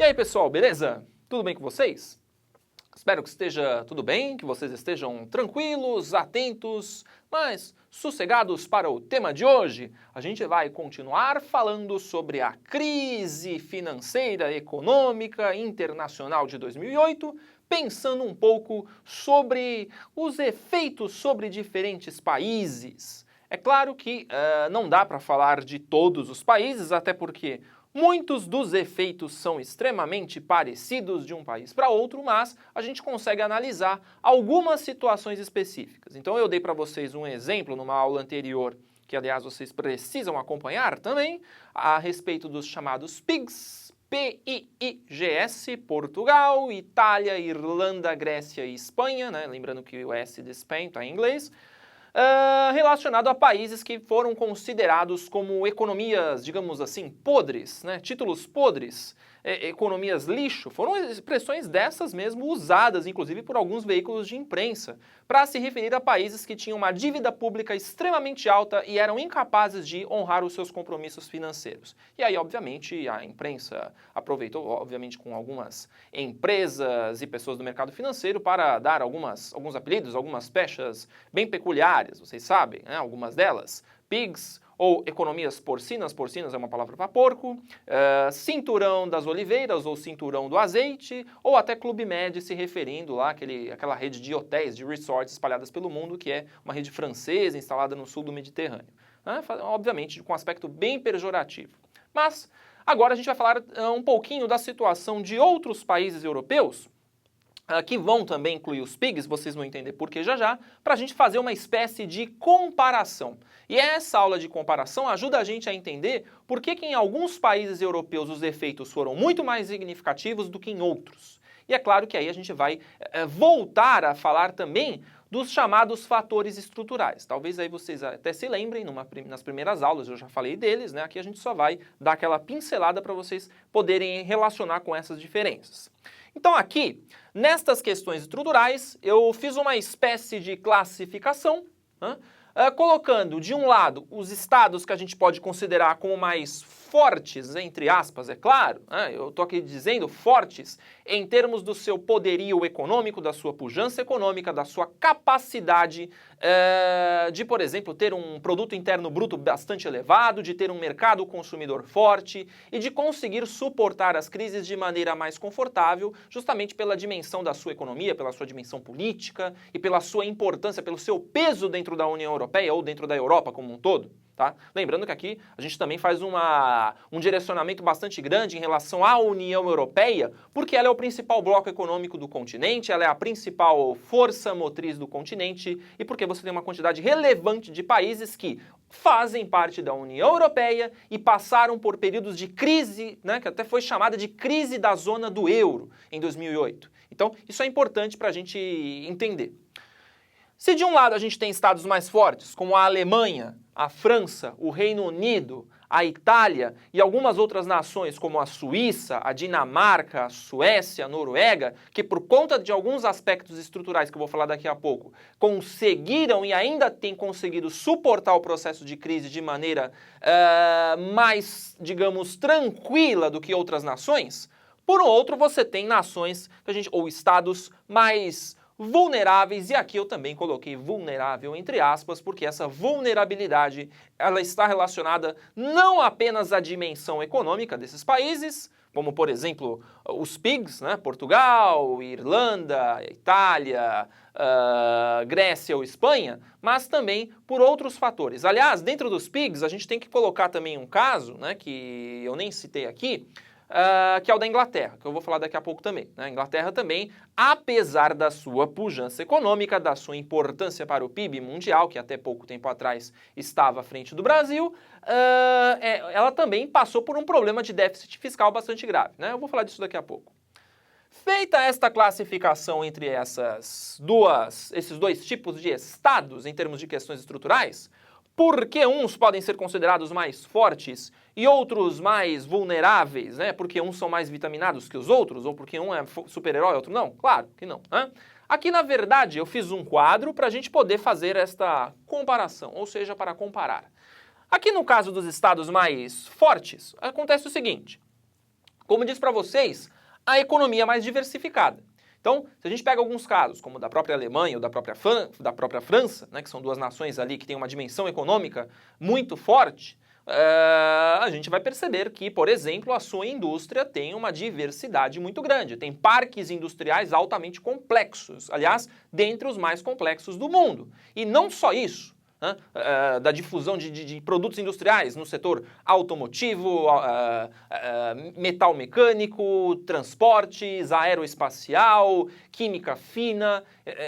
E aí, pessoal, beleza? Tudo bem com vocês? Espero que esteja tudo bem, que vocês estejam tranquilos, atentos, mas sossegados para o tema de hoje. A gente vai continuar falando sobre a crise financeira e econômica internacional de 2008, pensando um pouco sobre os efeitos sobre diferentes países. É claro que não dá para falar de todos os países, até porque muitos dos efeitos são extremamente parecidos de um país para outro, mas a gente consegue analisar algumas situações específicas. Então eu dei para vocês um exemplo numa aula anterior, que aliás vocês precisam acompanhar também, a respeito dos chamados PIGs, P-I-I-G-S, Portugal, Itália, Irlanda, Grécia e Espanha, né? Lembrando que o S de Spain está em inglês. Relacionado a países que foram considerados como economias, digamos assim, podres, né? Títulos podres, economias lixo, foram expressões dessas mesmo usadas, inclusive, por alguns veículos de imprensa, para se referir a países que tinham uma dívida pública extremamente alta e eram incapazes de honrar os seus compromissos financeiros. E aí, obviamente, a imprensa aproveitou, obviamente, com algumas empresas e pessoas do mercado financeiro para dar alguns apelidos, algumas pechas bem peculiares, vocês sabem, né? Algumas delas, PIGs, ou economias porcinas, porcinas é uma palavra para porco, cinturão das oliveiras ou cinturão do azeite, ou até Clube Med se referindo lá àquela rede de hotéis, de resorts espalhadas pelo mundo, que é uma rede francesa instalada no sul do Mediterrâneo. Obviamente com um aspecto bem pejorativo. Mas agora a gente vai falar um pouquinho da situação de outros países europeus, que vão também incluir os PIGs, vocês vão entender por que já, para a gente fazer uma espécie de comparação. E essa aula de comparação ajuda a gente a entender por que em alguns países europeus os efeitos foram muito mais significativos do que em outros. E é claro que aí a gente vai voltar a falar também dos chamados fatores estruturais. Talvez aí vocês até se lembrem, nas primeiras aulas eu já falei deles, né? Aqui a gente só vai dar aquela pincelada para vocês poderem relacionar com essas diferenças. Então aqui, nestas questões estruturais, eu fiz uma espécie de classificação, colocando de um lado os estados que a gente pode considerar como mais fortes, entre aspas, é claro, eu estou aqui dizendo fortes em termos do seu poderio econômico, da sua pujança econômica, da sua capacidade de, por exemplo, ter um produto interno bruto bastante elevado, de ter um mercado consumidor forte e de conseguir suportar as crises de maneira mais confortável, justamente pela dimensão da sua economia, pela sua dimensão política e pela sua importância, pelo seu peso dentro da União Europeia ou dentro da Europa como um todo. Tá? Lembrando que aqui a gente também faz um direcionamento bastante grande em relação à União Europeia, porque ela é o principal bloco econômico do continente, ela é a principal força motriz do continente e porque você tem uma quantidade relevante de países que fazem parte da União Europeia e passaram por períodos de crise, né, que até foi chamada de crise da zona do euro em 2008. Então, isso é importante para a gente entender. Se de um lado a gente tem estados mais fortes, como a Alemanha, a França, o Reino Unido, a Itália e algumas outras nações como a Suíça, a Dinamarca, a Suécia, a Noruega, que por conta de alguns aspectos estruturais que eu vou falar daqui a pouco, conseguiram e ainda têm conseguido suportar o processo de crise de maneira mais, digamos, tranquila do que outras nações, por outro você tem nações ou estados mais vulneráveis, e aqui eu também coloquei vulnerável entre aspas, porque essa vulnerabilidade ela está relacionada não apenas à dimensão econômica desses países, como por exemplo os PIGs, né, Portugal, Irlanda, Itália, Grécia ou Espanha, mas também por outros fatores. Aliás, dentro dos PIGs a gente tem que colocar também um caso, né, que eu nem citei aqui, que é o da Inglaterra, que eu vou falar daqui a pouco também. A Inglaterra também, apesar da sua pujança econômica, da sua importância para o PIB mundial, que até pouco tempo atrás estava à frente do Brasil, ela também passou por um problema de déficit fiscal bastante grave. Eu vou falar disso daqui a pouco. Feita esta classificação entre esses dois tipos de estados em termos de questões estruturais, por que uns podem ser considerados mais fortes e outros mais vulneráveis, né? Porque uns são mais vitaminados que os outros, ou porque um é super-herói e outro não? Claro que não. Aqui, na verdade, eu fiz um quadro para a gente poder fazer esta comparação, ou seja, para comparar. Aqui no caso dos estados mais fortes, acontece o seguinte. como disse para vocês, a economia mais diversificada. Então, se a gente pega alguns casos, como o da própria Alemanha ou da própria França, né, que são duas nações ali que têm uma dimensão econômica muito forte, a gente vai perceber que, por exemplo, a sua indústria tem uma diversidade muito grande. Tem parques industriais altamente complexos, aliás, dentre os mais complexos do mundo. E não só isso, né, da difusão de produtos industriais no setor automotivo, metal mecânico, transportes, aeroespacial, química fina,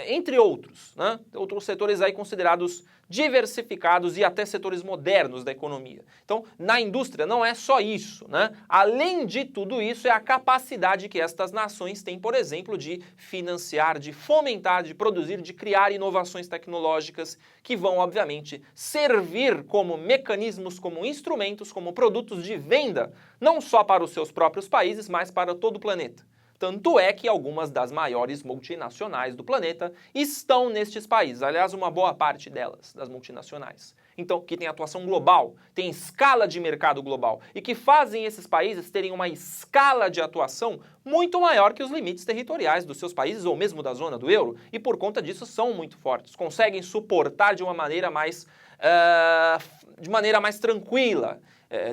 entre outros, né, outros setores aí considerados diversificados e até setores modernos da economia. Então, na indústria não é só isso, né? Além de tudo isso, é a capacidade que estas nações têm, por exemplo, de financiar, de fomentar, de produzir, de criar inovações tecnológicas que vão, obviamente, servir como mecanismos, como instrumentos, como produtos de venda, não só para os seus próprios países, mas para todo o planeta. Tanto é que algumas das maiores multinacionais do planeta estão nestes países. Aliás, uma boa parte delas, das multinacionais. Então, que tem atuação global, tem escala de mercado global e que fazem esses países terem uma escala de atuação muito maior que os limites territoriais dos seus países ou mesmo da zona do euro e por conta disso são muito fortes, conseguem suportar de uma maneira mais tranquila.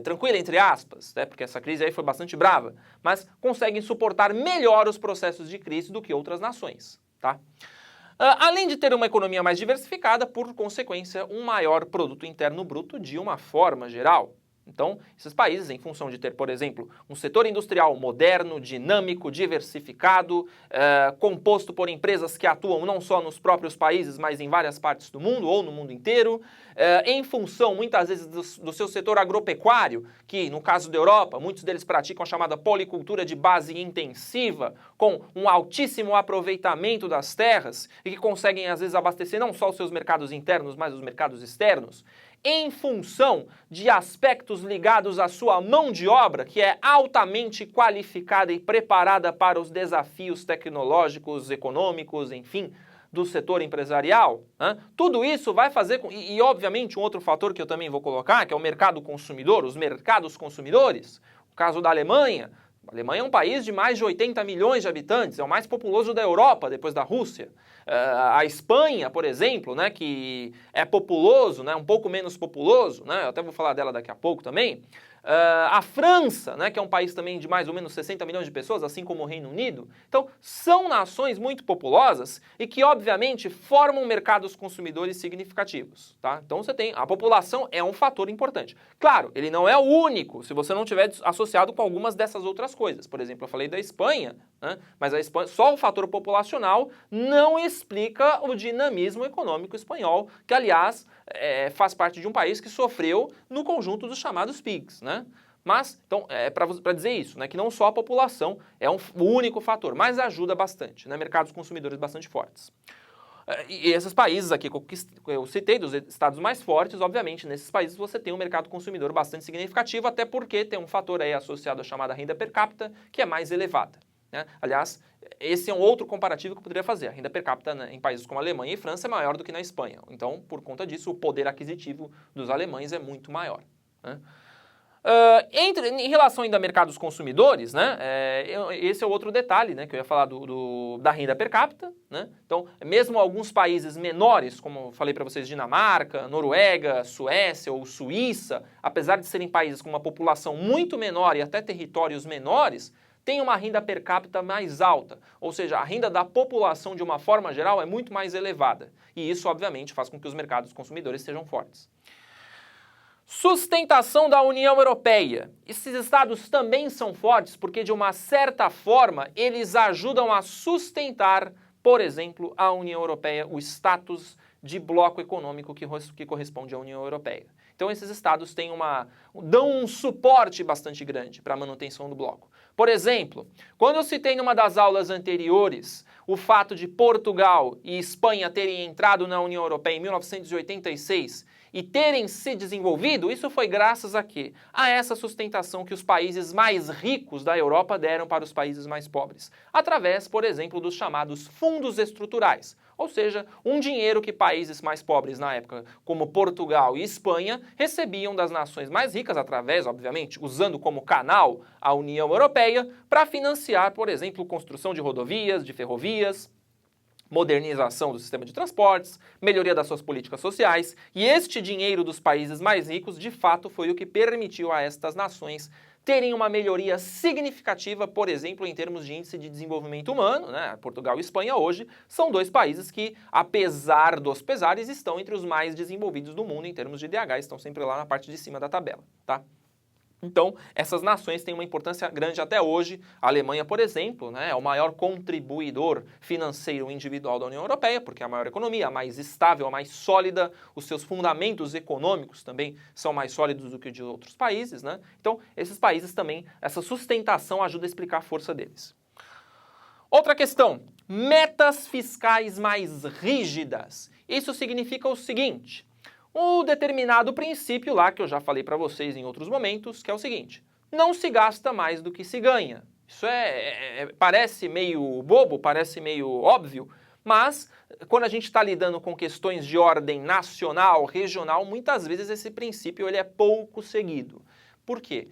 Tranquila, entre aspas, né, porque essa crise aí foi bastante brava, mas conseguem suportar melhor os processos de crise do que outras nações, tá? Além de ter uma economia mais diversificada, por consequência, um maior produto interno bruto de uma forma geral. Então, esses países, em função de ter, por exemplo, um setor industrial moderno, dinâmico, diversificado, composto por empresas que atuam não só nos próprios países, mas em várias partes do mundo ou no mundo inteiro, em função, muitas vezes, do seu setor agropecuário, que, no caso da Europa, muitos deles praticam a chamada policultura de base intensiva, com um altíssimo aproveitamento das terras e que conseguem, às vezes, abastecer não só os seus mercados internos, mas os mercados externos, em função de aspectos ligados à sua mão de obra, que é altamente qualificada e preparada para os desafios tecnológicos, econômicos, enfim, do setor empresarial, né? Tudo isso vai fazer com... E, obviamente, um outro fator que eu também vou colocar, que é o mercado consumidor, os mercados consumidores. O caso da Alemanha. A Alemanha é um país de mais de 80 milhões de habitantes, é o mais populoso da Europa, depois da Rússia. A Espanha, por exemplo, né, que é populoso, né, um pouco menos populoso, né, eu até vou falar dela daqui a pouco também. A França, né, que é um país também de mais ou menos 60 milhões de pessoas, assim como o Reino Unido. Então, são nações muito populosas e que, obviamente, formam mercados consumidores significativos, tá? Então, você tem... A população é um fator importante. Claro, ele não é o único, se você não tiver associado com algumas dessas outras coisas. Por exemplo, eu falei da Espanha, né, mas a Espanha, só o fator populacional não explica o dinamismo econômico espanhol, que, aliás, faz parte de um país que sofreu no conjunto dos chamados PIGs, né? Mas, então, para dizer isso, né, que não só a população é o único fator, mas ajuda bastante, né, mercados consumidores bastante fortes. E esses países aqui que eu citei, dos estados mais fortes, obviamente, nesses países você tem um mercado consumidor bastante significativo, até porque tem um fator aí associado à chamada renda per capita, que é mais elevada, né? Aliás, esse é um outro comparativo que eu poderia fazer. A renda per capita, né, em países como a Alemanha e França é maior do que na Espanha. Então, por conta disso, o poder aquisitivo dos alemães é muito maior, né? Em relação ainda a mercados consumidores, né, esse é o outro detalhe, né, que eu ia falar da renda per capita, né? Então, mesmo alguns países menores, como eu falei para vocês, Dinamarca, Noruega, Suécia ou Suíça, apesar de serem países com uma população muito menor e até territórios menores, tem uma renda per capita mais alta, ou seja, a renda da população de uma forma geral é muito mais elevada. E isso, obviamente, faz com que os mercados consumidores sejam fortes. Sustentação da União Europeia. Esses estados também são fortes porque, de uma certa forma, eles ajudam a sustentar, por exemplo, a União Europeia, o status de bloco econômico que corresponde à União Europeia. Então, esses estados dão um suporte bastante grande para a manutenção do bloco. Por exemplo, quando eu citei numa das aulas anteriores o fato de Portugal e Espanha terem entrado na União Europeia em 1986 e terem se desenvolvido, isso foi graças a quê? A essa sustentação que os países mais ricos da Europa deram para os países mais pobres, através, por exemplo, dos chamados fundos estruturais, Ou seja, um dinheiro que países mais pobres na época, como Portugal e Espanha, recebiam das nações mais ricas através, obviamente, usando como canal a União Europeia para financiar, por exemplo, construção de rodovias, de ferrovias, modernização do sistema de transportes, melhoria das suas políticas sociais, e este dinheiro dos países mais ricos, de fato, foi o que permitiu a estas nações terem uma melhoria significativa, por exemplo, em termos de índice de desenvolvimento humano, né? Portugal e Espanha hoje são dois países que, apesar dos pesares, estão entre os mais desenvolvidos do mundo em termos de IDH, estão sempre lá na parte de cima da tabela, tá? Então, essas nações têm uma importância grande até hoje. A Alemanha, por exemplo, né, é o maior contribuidor financeiro individual da União Europeia, porque é a maior economia, a mais estável, a mais sólida, os seus fundamentos econômicos também são mais sólidos do que de outros países, né? Então, esses países também, essa sustentação ajuda a explicar a força deles. Outra questão, metas fiscais mais rígidas. Isso significa o seguinte: um determinado princípio lá que eu já falei para vocês em outros momentos, que é o seguinte: não se gasta mais do que se ganha. Isso parece meio bobo, parece meio óbvio, mas quando a gente está lidando com questões de ordem nacional, regional, muitas vezes esse princípio ele é pouco seguido. Por quê?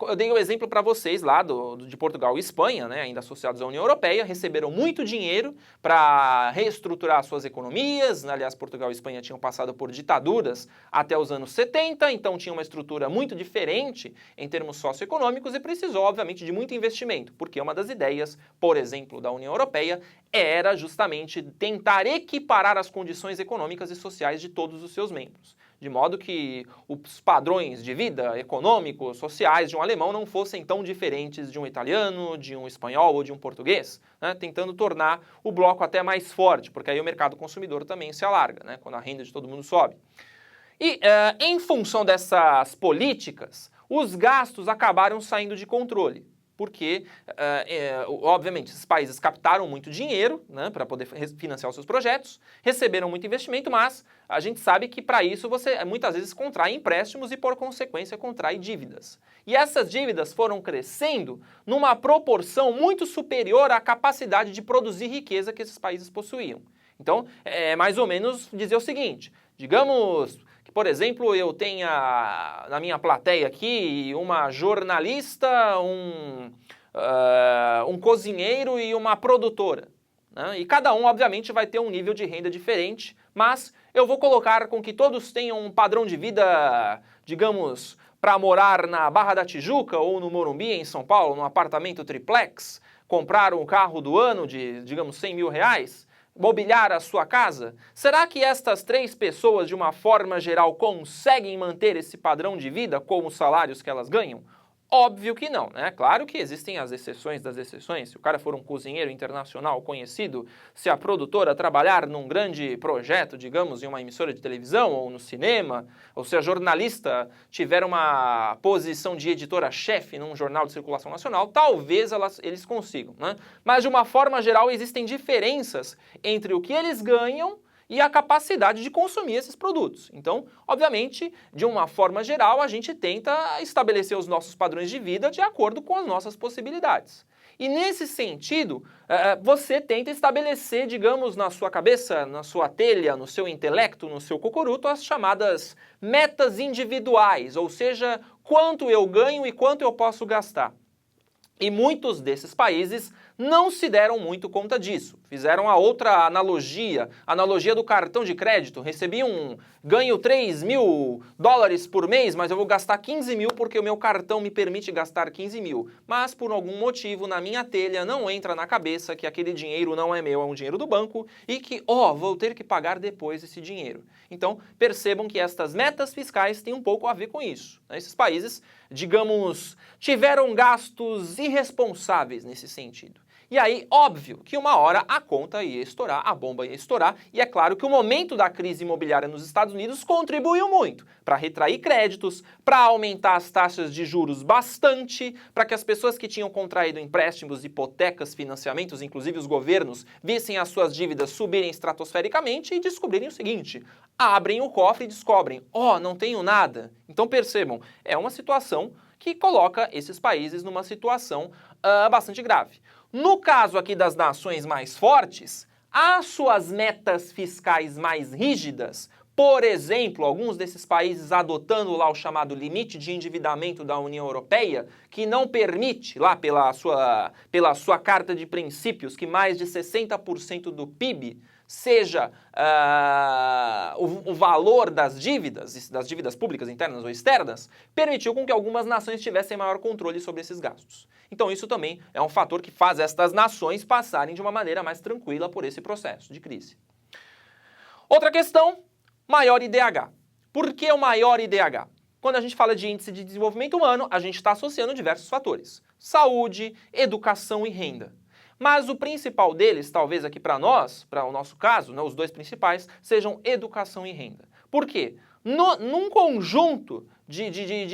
Eu dei o exemplo para vocês lá de Portugal e Espanha, né, ainda associados à União Europeia, receberam muito dinheiro para reestruturar suas economias. Aliás, Portugal e Espanha tinham passado por ditaduras até os anos 70, então tinha uma estrutura muito diferente em termos socioeconômicos e precisou, obviamente, de muito investimento, porque uma das ideias, por exemplo, da União Europeia era justamente tentar equiparar as condições econômicas e sociais de todos os seus membros, de modo que os padrões de vida econômicos, sociais de um alemão não fossem tão diferentes de um italiano, de um espanhol ou de um português, né? Tentando tornar o bloco até mais forte, porque aí o mercado consumidor também se alarga, né? Quando a renda de todo mundo sobe. E em função dessas políticas, os gastos acabaram saindo de controle. Porque, obviamente, esses países captaram muito dinheiro, né, para poder financiar os seus projetos, receberam muito investimento, mas a gente sabe que para isso você muitas vezes contrai empréstimos e, por consequência, contrai dívidas. E essas dívidas foram crescendo numa proporção muito superior à capacidade de produzir riqueza que esses países possuíam. Então, é mais ou menos dizer o seguinte: digamos que, por exemplo, eu tenha na minha plateia aqui uma jornalista, um cozinheiro e uma produtora, né? E cada um, obviamente, vai ter um nível de renda diferente, mas eu vou colocar com que todos tenham um padrão de vida, digamos, para morar na Barra da Tijuca ou no Morumbi, em São Paulo, num apartamento triplex, comprar um carro do ano de, digamos, 100 mil reais, mobiliar a sua casa? Será que estas três pessoas, de uma forma geral, conseguem manter esse padrão de vida com os salários que elas ganham? Óbvio que não, né? Claro que existem as exceções das exceções. Se o cara for um cozinheiro internacional conhecido, se a produtora trabalhar num grande projeto, digamos, em uma emissora de televisão ou no cinema, ou se a jornalista tiver uma posição de editora-chefe num jornal de circulação nacional, talvez eles consigam, né? Mas, de uma forma geral, existem diferenças entre o que eles ganham e a capacidade de consumir esses produtos. Então, obviamente, de uma forma geral, a gente tenta estabelecer os nossos padrões de vida de acordo com as nossas possibilidades. E nesse sentido, você tenta estabelecer, digamos, na sua cabeça, na sua telha, no seu intelecto, no seu cocoruto, as chamadas metas individuais, ou seja, quanto eu ganho e quanto eu posso gastar. E muitos desses países não se deram muito conta disso. Fizeram a outra analogia, a analogia do cartão de crédito. Recebi ganho 3 mil dólares por mês, mas eu vou gastar 15 mil porque o meu cartão me permite gastar 15 mil. Mas por algum motivo na minha telha não entra na cabeça que aquele dinheiro não é meu, é um dinheiro do banco e que, vou ter que pagar depois esse dinheiro. Então percebam que estas metas fiscais têm um pouco a ver com isso. Esses países, digamos, tiveram gastos irresponsáveis nesse sentido. E aí, óbvio que uma hora a conta ia estourar, a bomba ia estourar, e é claro que o momento da crise imobiliária nos Estados Unidos contribuiu muito para retrair créditos, para aumentar as taxas de juros bastante, para que as pessoas que tinham contraído empréstimos, hipotecas, financiamentos, inclusive os governos, vissem as suas dívidas subirem estratosfericamente e descobrirem o seguinte: abrem o cofre e descobrem, não tenho nada. Então percebam, é uma situação que coloca esses países numa situação bastante grave. No caso aqui das nações mais fortes, às suas metas fiscais mais rígidas, por exemplo, alguns desses países adotando lá o chamado limite de endividamento da União Europeia, que não permite, lá pela sua carta de princípios, que mais de 60% do PIB seja o valor das dívidas públicas internas ou externas, permitiu com que algumas nações tivessem maior controle sobre esses gastos. Então isso também é um fator que faz estas nações passarem de uma maneira mais tranquila por esse processo de crise. Outra questão, maior IDH. Por que o maior IDH? Quando a gente fala de índice de desenvolvimento humano, a gente está associando diversos fatores. Saúde, educação e renda. Mas o principal deles, talvez aqui para nós, para o nosso caso, né, os dois principais, sejam educação e renda. Por quê? Num conjunto de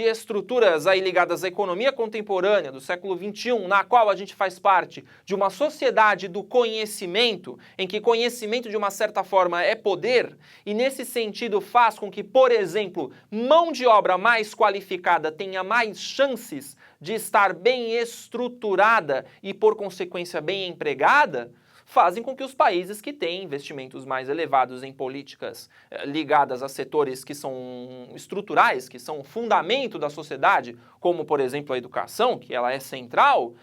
estruturas aí ligadas à economia contemporânea do século XXI, na qual a gente faz parte de uma sociedade do conhecimento, em que conhecimento de uma certa forma é poder, e nesse sentido faz com que, por exemplo, mão de obra mais qualificada tenha mais chances de estar bem estruturada e, por consequência, bem empregada, fazem com que os países que têm investimentos mais elevados em políticas ligadas a setores que são estruturais, que são o fundamento da sociedade, como, por exemplo, a educação, que ela é central,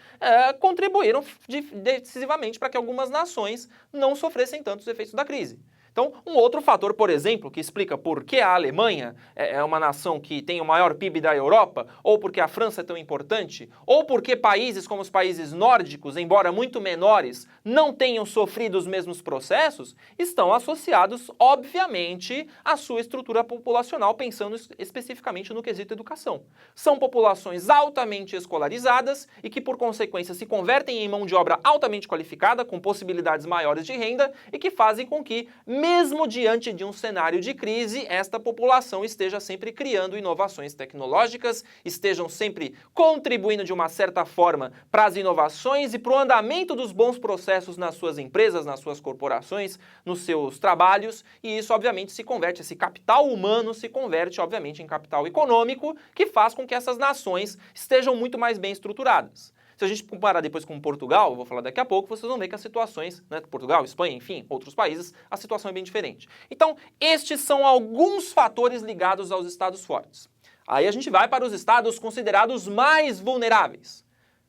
contribuíram decisivamente para que algumas nações não sofressem tantos efeitos da crise. Então, um outro fator, por exemplo, que explica por que a Alemanha é uma nação que tem o maior PIB da Europa, ou porque a França é tão importante, ou porque países como os países nórdicos, embora muito menores, não tenham sofrido os mesmos processos, estão associados, obviamente, à sua estrutura populacional, pensando especificamente no quesito educação. São populações altamente escolarizadas e que, por consequência, se convertem em mão de obra altamente qualificada, com possibilidades maiores de renda e que fazem com que, mesmo diante de um cenário de crise, esta população esteja sempre criando inovações tecnológicas, estejam sempre contribuindo de uma certa forma para as inovações e para o andamento dos bons processos nas suas empresas, nas suas corporações, nos seus trabalhos, e isso obviamente se converte, esse capital humano se converte obviamente em capital econômico, que faz com que essas nações estejam muito mais bem estruturadas. Se a gente comparar depois com Portugal, eu vou falar daqui a pouco, vocês vão ver que as situações, né, Portugal, Espanha, enfim, outros países, a situação é bem diferente. Então, estes são alguns fatores ligados aos estados fortes. Aí a gente vai para os estados considerados mais vulneráveis.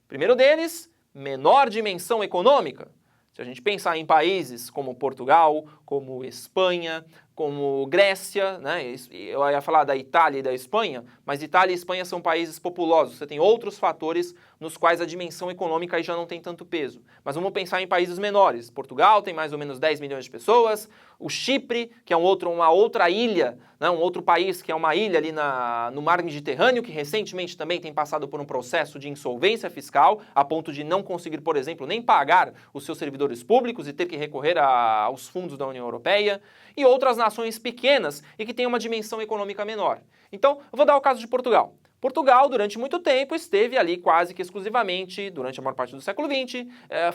Primeiro deles, menor dimensão econômica. Se a gente pensar em países como Portugal, como Espanha, como Grécia, né? Eu ia falar da Itália e da Espanha, mas Itália e Espanha são países populosos. Você tem outros fatores nos quais a dimensão econômica aí já não tem tanto peso. Mas vamos pensar em países menores. Portugal tem mais ou menos 10 milhões de pessoas. O Chipre, que é uma outra ilha, né? Um outro país que é uma ilha ali no mar Mediterrâneo, que recentemente também tem passado por um processo de insolvência fiscal, a ponto de não conseguir, por exemplo, nem pagar os seus servidores públicos e ter que recorrer aos fundos da União Europeia. E outras nações pequenas e que têm uma dimensão econômica menor. Então, eu vou dar o caso de Portugal. Portugal, durante muito tempo, esteve ali quase que exclusivamente, durante a maior parte do século XX,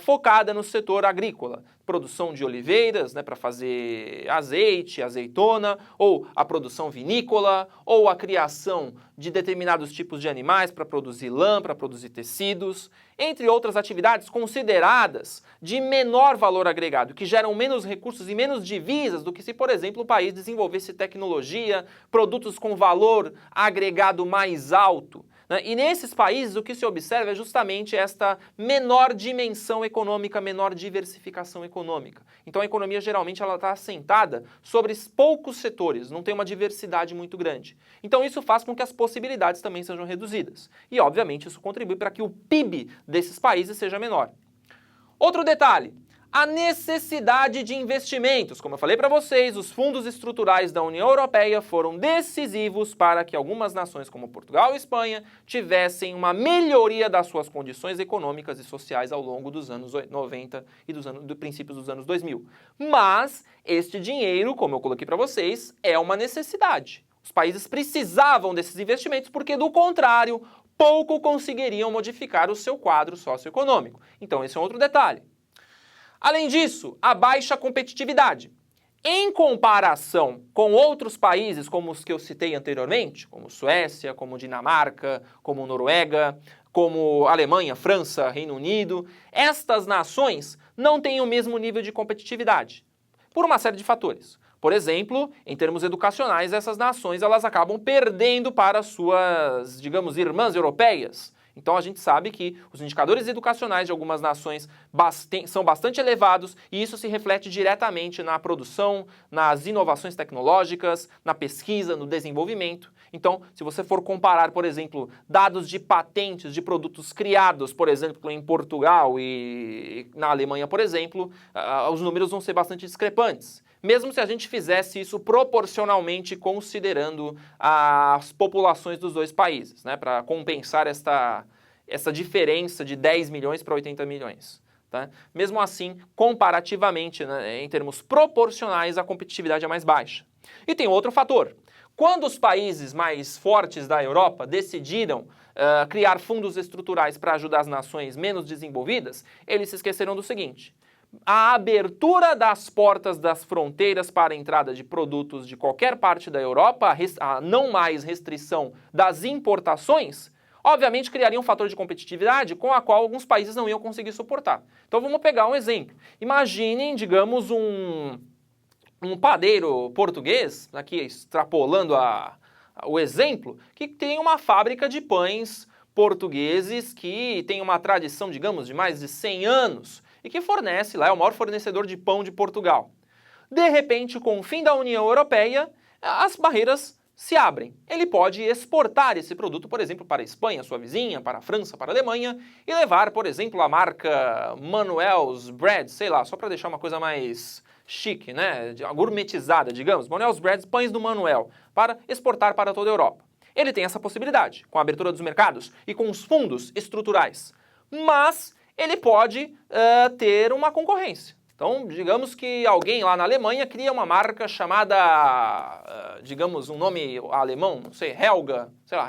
focada no setor agrícola. Produção de oliveiras, né, para fazer azeite, azeitona, ou a produção vinícola, ou a criação de determinados tipos de animais para produzir lã, para produzir tecidos, entre outras atividades consideradas de menor valor agregado, que geram menos recursos e menos divisas do que se, por exemplo, o país desenvolvesse tecnologia, produtos com valor agregado mais alto. E nesses países o que se observa é justamente esta menor dimensão econômica, menor diversificação econômica. Então a economia geralmente ela está assentada sobre poucos setores, não tem uma diversidade muito grande. Então isso faz com que as possibilidades também sejam reduzidas. E obviamente isso contribui para que o PIB desses países seja menor. Outro detalhe. A necessidade de investimentos. Como eu falei para vocês, os fundos estruturais da União Europeia foram decisivos para que algumas nações como Portugal e Espanha tivessem uma melhoria das suas condições econômicas e sociais ao longo dos anos 90 e do princípios dos anos 2000. Mas este dinheiro, como eu coloquei para vocês, é uma necessidade. Os países precisavam desses investimentos porque, do contrário, pouco conseguiriam modificar o seu quadro socioeconômico. Então esse é outro detalhe. Além disso, a baixa competitividade. Em comparação com outros países, como os que eu citei anteriormente, como Suécia, como Dinamarca, como Noruega, como Alemanha, França, Reino Unido, estas nações não têm o mesmo nível de competitividade, por uma série de fatores. Por exemplo, em termos educacionais, essas nações elas acabam perdendo para suas, digamos, irmãs europeias. Então a gente sabe que os indicadores educacionais de algumas nações são bastante elevados e isso se reflete diretamente na produção, nas inovações tecnológicas, na pesquisa, no desenvolvimento. Então, se você for comparar, por exemplo, dados de patentes de produtos criados, por exemplo, em Portugal e na Alemanha, por exemplo, os números vão ser bastante discrepantes. Mesmo se a gente fizesse isso proporcionalmente considerando as populações dos dois países, né, para compensar essa diferença de 10 milhões para 80 milhões. Tá? Mesmo assim, comparativamente, né, em termos proporcionais, a competitividade é mais baixa. E tem outro fator. Quando os países mais fortes da Europa decidiram criar fundos estruturais para ajudar as nações menos desenvolvidas, eles se esqueceram do seguinte: a abertura das portas das fronteiras para a entrada de produtos de qualquer parte da Europa, a não mais restrição das importações, obviamente criaria um fator de competitividade com a qual alguns países não iam conseguir suportar. Então vamos pegar um exemplo. Imaginem, digamos, um padeiro português, aqui extrapolando o exemplo, que tem uma fábrica de pães portugueses que tem uma tradição, digamos, de mais de 100 anos, e que fornece lá, é o maior fornecedor de pão de Portugal. De repente, com o fim da União Europeia, as barreiras se abrem. Ele pode exportar esse produto, por exemplo, para a Espanha, sua vizinha, para a França, para a Alemanha, e levar, por exemplo, a marca Manuel's Bread, sei lá, só para deixar uma coisa mais chique, né, gourmetizada, digamos, Manuel's Bread, pães do Manuel, para exportar para toda a Europa. Ele tem essa possibilidade, com a abertura dos mercados e com os fundos estruturais. Mas ele pode ter uma concorrência. Então, digamos que alguém lá na Alemanha cria uma marca chamada, digamos, um nome alemão, não sei, Helga, sei lá,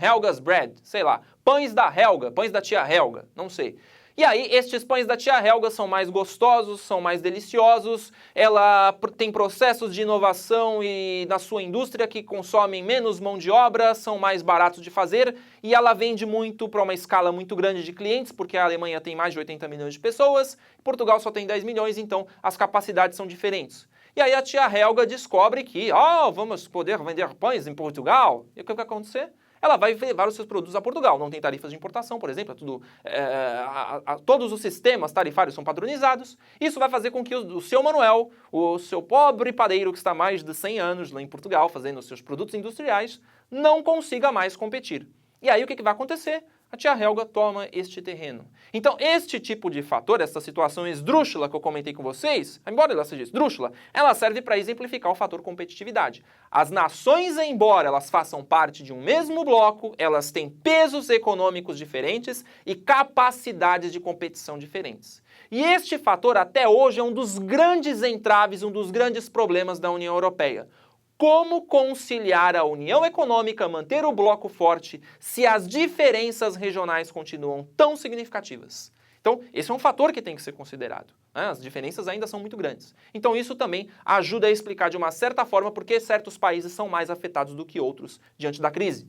Helga's Bread, sei lá, pães da Helga, pães da tia Helga, não sei. E aí, estes pães da tia Helga são mais gostosos, são mais deliciosos, ela tem processos de inovação e na sua indústria que consomem menos mão de obra, são mais baratos de fazer e ela vende muito para uma escala muito grande de clientes, porque a Alemanha tem mais de 80 milhões de pessoas, Portugal só tem 10 milhões, então as capacidades são diferentes. E aí a tia Helga descobre que, vamos poder vender pães em Portugal. E o que vai acontecer? Ela vai levar os seus produtos a Portugal. Não tem tarifas de importação, por exemplo, todos os sistemas tarifários são padronizados. Isso vai fazer com que o seu Manuel, o seu pobre padeiro que está há mais de 100 anos lá em Portugal fazendo os seus produtos industriais, não consiga mais competir. E aí o que vai acontecer? A tia Helga toma este terreno. Então, este tipo de fator, essa situação esdrúxula que eu comentei com vocês, embora ela seja esdrúxula, ela serve para exemplificar o fator competitividade. As nações, embora elas façam parte de um mesmo bloco, elas têm pesos econômicos diferentes e capacidades de competição diferentes. E este fator, até hoje, é um dos grandes entraves, um dos grandes problemas da União Europeia. Como conciliar a união econômica, manter o bloco forte, se as diferenças regionais continuam tão significativas? Então, esse é um fator que tem que ser considerado, né? As diferenças ainda são muito grandes. Então, isso também ajuda a explicar de uma certa forma por que certos países são mais afetados do que outros diante da crise.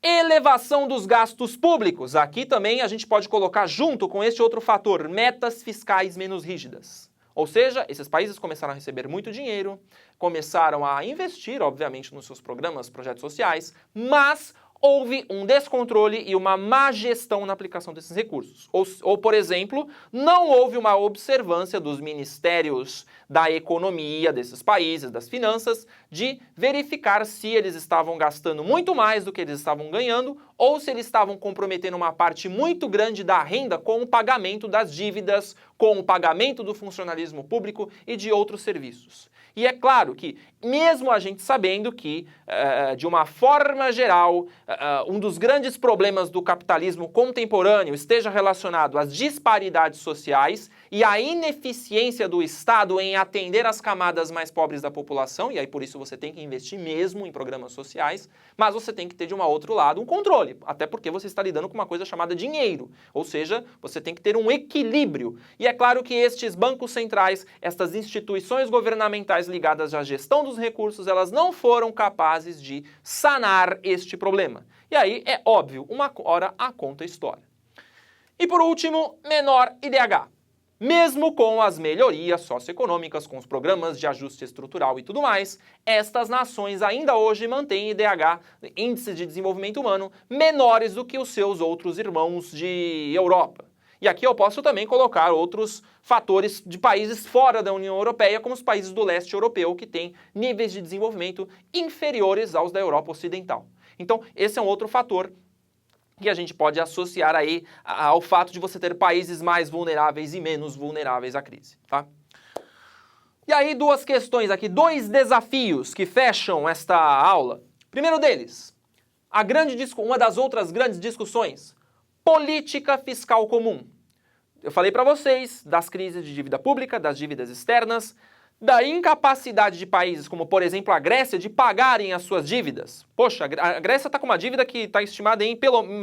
Elevação dos gastos públicos. Aqui também a gente pode colocar junto com este outro fator, metas fiscais menos rígidas. Ou seja, esses países começaram a receber muito dinheiro, começaram a investir, obviamente, nos seus programas, projetos sociais, mas houve um descontrole e uma má gestão na aplicação desses recursos. Ou, por exemplo, não houve uma observância dos ministérios da economia desses países, das finanças, de verificar se eles estavam gastando muito mais do que eles estavam ganhando ou se eles estavam comprometendo uma parte muito grande da renda com o pagamento das dívidas, com o pagamento do funcionalismo público e de outros serviços. E é claro que, mesmo a gente sabendo que, de uma forma geral, um dos grandes problemas do capitalismo contemporâneo esteja relacionado às disparidades sociais e à ineficiência do Estado em atender as camadas mais pobres da população, e aí por isso isso, você tem que investir mesmo em programas sociais, mas você tem que ter de um outro lado um controle, até porque você está lidando com uma coisa chamada dinheiro, ou seja, você tem que ter um equilíbrio. E é claro que estes bancos centrais, estas instituições governamentais ligadas à gestão dos recursos, elas não foram capazes de sanar este problema. E aí, é óbvio, uma hora a conta estoura. E por último, menor IDH. Mesmo com as melhorias socioeconômicas, com os programas de ajuste estrutural e tudo mais, estas nações ainda hoje mantêm IDH, índices de desenvolvimento humano, menores do que os seus outros irmãos de Europa. E aqui eu posso também colocar outros fatores de países fora da União Europeia, como os países do leste europeu, que têm níveis de desenvolvimento inferiores aos da Europa Ocidental. Então, esse é um outro fator que a gente pode associar aí ao fato de você ter países mais vulneráveis e menos vulneráveis à crise, tá? E aí, duas questões aqui, dois desafios que fecham esta aula. Primeiro deles, uma das outras grandes discussões, política fiscal comum. Eu falei para vocês das crises de dívida pública, das dívidas externas, da incapacidade de países como, por exemplo, a Grécia, de pagarem as suas dívidas. Poxa, a Grécia está com uma dívida que está estimada em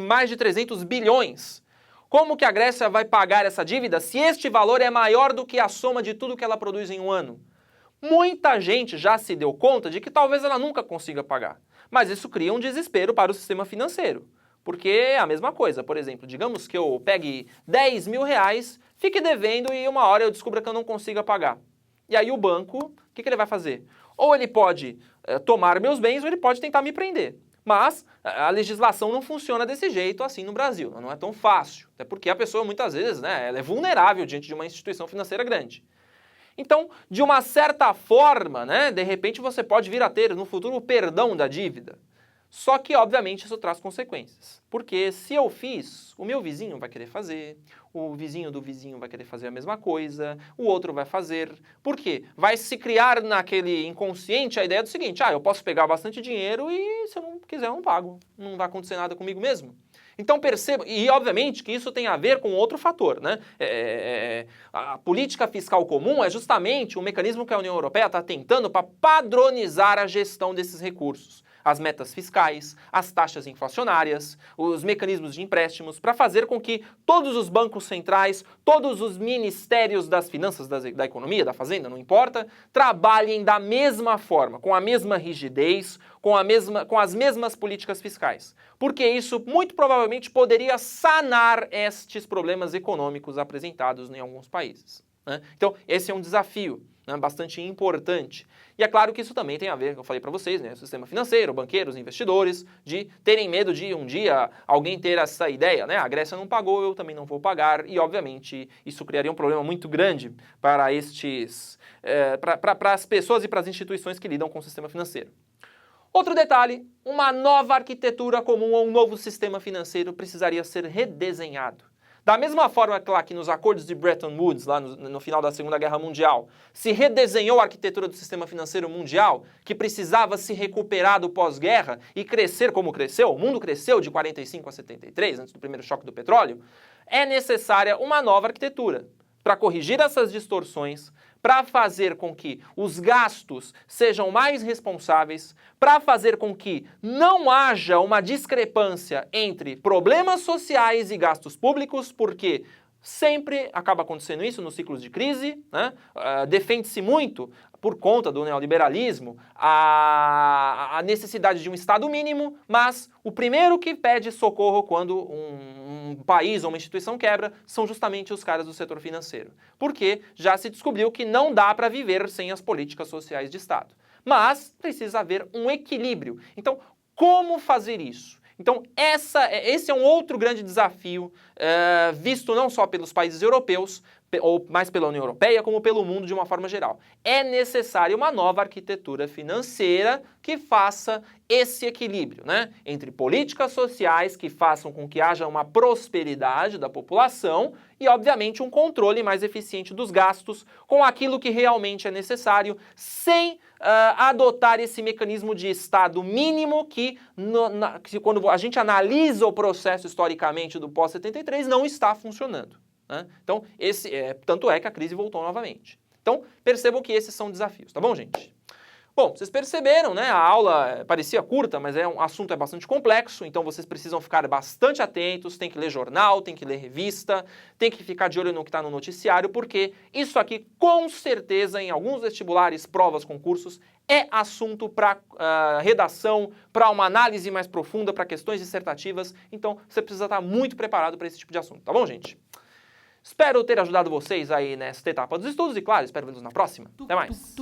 mais de 300 bilhões. Como que a Grécia vai pagar essa dívida se este valor é maior do que a soma de tudo que ela produz em um ano? Muita gente já se deu conta de que talvez ela nunca consiga pagar. Mas isso cria um desespero para o sistema financeiro. Porque é a mesma coisa, por exemplo, digamos que eu pegue 10 mil reais, fique devendo e uma hora eu descubra que eu não consiga pagar. E aí o banco, o que ele vai fazer? Ou ele pode tomar meus bens ou ele pode tentar me prender. Mas a legislação não funciona desse jeito assim no Brasil, não é tão fácil. Até porque a pessoa muitas vezes, né, ela é vulnerável diante de uma instituição financeira grande. Então, de uma certa forma, né, de repente você pode vir a ter no futuro o perdão da dívida. Só que, obviamente, isso traz consequências. Porque se eu fiz, o meu vizinho vai querer fazer, o vizinho do vizinho vai querer fazer a mesma coisa, o outro vai fazer. Por quê? Vai se criar naquele inconsciente a ideia do seguinte, eu posso pegar bastante dinheiro e se eu não quiser eu não pago. Não vai acontecer nada comigo mesmo. Então perceba, e obviamente que isso tem a ver com outro fator, né? A política fiscal comum é justamente um mecanismo que a União Europeia está tentando para padronizar a gestão desses recursos. As metas fiscais, as taxas inflacionárias, os mecanismos de empréstimos, para fazer com que todos os bancos centrais, todos os ministérios das finanças, da economia, da fazenda, não importa, trabalhem da mesma forma, com a mesma rigidez, com as mesmas políticas fiscais. Porque isso, muito provavelmente, poderia sanar estes problemas econômicos apresentados em alguns países, né? Então, esse é um desafio, né, bastante importante. E é claro que isso também tem a ver, eu falei para vocês, né, o sistema financeiro, banqueiros, investidores, de terem medo de um dia alguém ter essa ideia, né, a Grécia não pagou, eu também não vou pagar, e obviamente isso criaria um problema muito grande para para as pessoas e para as instituições que lidam com o sistema financeiro. Outro detalhe, uma nova arquitetura comum ou um novo sistema financeiro precisaria ser redesenhado. Da mesma forma que lá que nos acordos de Bretton Woods, lá no final da Segunda Guerra Mundial, se redesenhou a arquitetura do sistema financeiro mundial, que precisava se recuperar do pós-guerra e crescer como cresceu, o mundo cresceu de 45 a 73, antes do primeiro choque do petróleo, é necessária uma nova arquitetura para corrigir essas distorções, para fazer com que os gastos sejam mais responsáveis, para fazer com que não haja uma discrepância entre problemas sociais e gastos públicos, porque sempre acaba acontecendo isso nos ciclos de crise, né? Defende-se muito, por conta do neoliberalismo, a necessidade de um Estado mínimo, mas o primeiro que pede socorro quando um país ou uma instituição quebra são justamente os caras do setor financeiro. Porque já se descobriu que não dá para viver sem as políticas sociais de Estado. Mas precisa haver um equilíbrio. Então, como fazer isso? Então, esse é um outro grande desafio, visto não só pelos países europeus, ou mais pela União Europeia, como pelo mundo de uma forma geral. É necessária uma nova arquitetura financeira que faça esse equilíbrio, né, entre políticas sociais que façam com que haja uma prosperidade da população e, obviamente, um controle mais eficiente dos gastos com aquilo que realmente é necessário, sem adotar esse mecanismo de Estado mínimo que quando a gente analisa o processo historicamente do pós-73, não está funcionando. Então, tanto é que a crise voltou novamente. Então, percebam que esses são desafios, tá bom, gente? Bom, vocês perceberam, né? A aula parecia curta, mas o assunto é bastante complexo, então vocês precisam ficar bastante atentos, tem que ler jornal, tem que ler revista, tem que ficar de olho no que está no noticiário, porque isso aqui, com certeza, em alguns vestibulares, provas, concursos, é assunto para redação, para uma análise mais profunda, para questões dissertativas, então você precisa estar muito preparado para esse tipo de assunto, tá bom, gente? Espero ter ajudado vocês aí nesta etapa dos estudos e, claro, espero vê-los na próxima. Até mais!